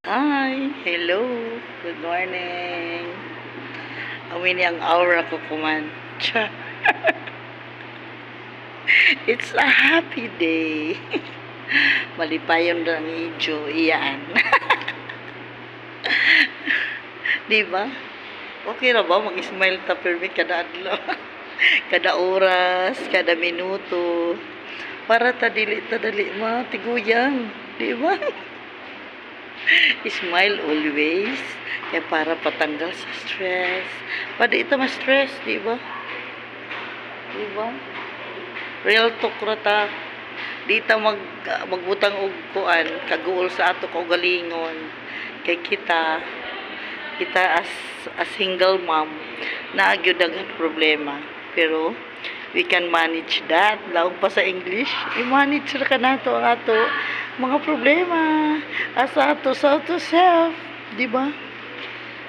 Hi, hello, good morning. Amin ang aura ko kuman. Tsa. It's a happy day. Malipayon lang idyo, iyan. Di ba? Okay ra ba mag-smile ta permit kada adlaw? Kada oras, kada minuto. Para ta dili matiguyang, di ba? Smile always. Kaya para patanggal sa stress. Pada ito ma-stress, di ba? Di ba? Real talk rata. Di ta magbutang og kuan, kaguol sa ato kaugalingon. Kay kita as single mom na gyud daghang problema. Pero we can manage that. Laog pa sa English, i-manage ra ka nato ang ato mga problema asa ato sa auto self, di ba?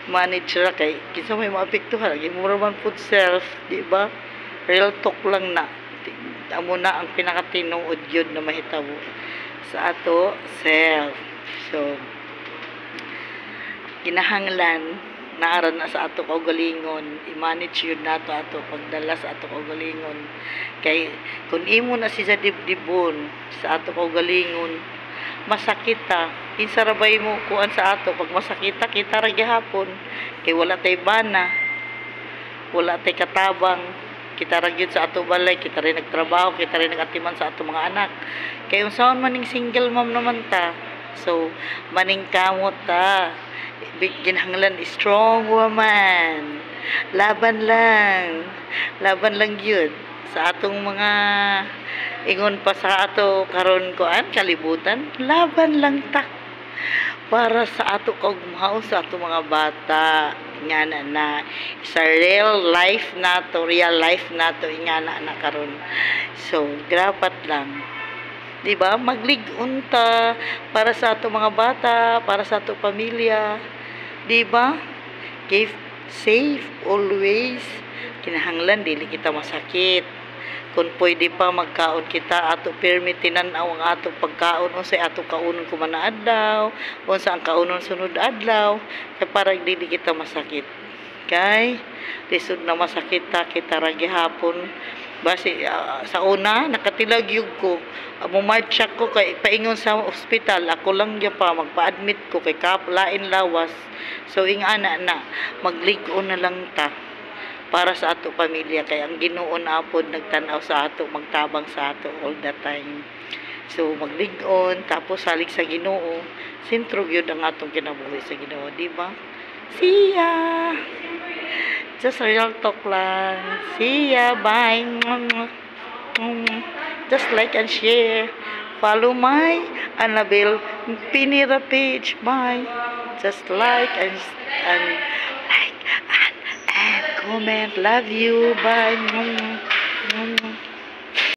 Manage ra kay kinsa may maapektuhan lagi mo man pud self, di ba? Real talk lang na. Amo na ang pinakatinuod yun na mahitabo sa ato self. So kinahanglan naaran na sa ato kaugalingon, i-manage yun nato ato pagdala sa ato kaugalingon. Kay kung imo na siya dibdibon sa ato kaugalingon, masakit ta. Kinsa ra bay mo kuan sa ato pag masakita kita ra gihapon kay wala tay bana, wala tay katabang. Kita ra gyud sa ato balay, kita rin nagtrabaho, kita rin nagatiman sa ato mga anak. Kay unsaon maning single mom naman ta. So maning kamot ta. Ginhanglan strong woman. Laban lang yun sa atong mga ingon pa sa ato karon koan kalibutan. Laban lang ta para sa ato kaugmahaw sa ato mga bata nga na sa real life nato ingana na karon. So grapat lang, di ba, maglig-on ta para sa ato mga bata, para sa ato pamilya, di ba? Keep safe always. Kinahanglan dili kita masakit. Kung pwede pa magkaon kita ato permit tinan-aw ang ato pagkaon unsay ato kaunon kumana adlaw, unsa ang kaunon sunod adlaw, kay para dili kita masakit. Kay lisod na masakit ta kita ra gihapon. Basi sa una nakatilag yug ko. Mo march ko kay paingon sa ospital, ako lang gyud pa magpa-admit ko kay lain lawas. So ingana na maglig-on na lang ta para sa ato pamilya, kay ang Ginoo na pod nagtan-aw sa ato, magtabang sa ato all the time. So maglig-on tapos salig sa Ginoo, sentro gyud ang atong kinabuhi sa Ginoo, di ba? See ya. Just real talk lang. See ya. Bye. Just like and share. Follow my Annabelle Pinira page. Bye. Just like and comment. Love you. Bye.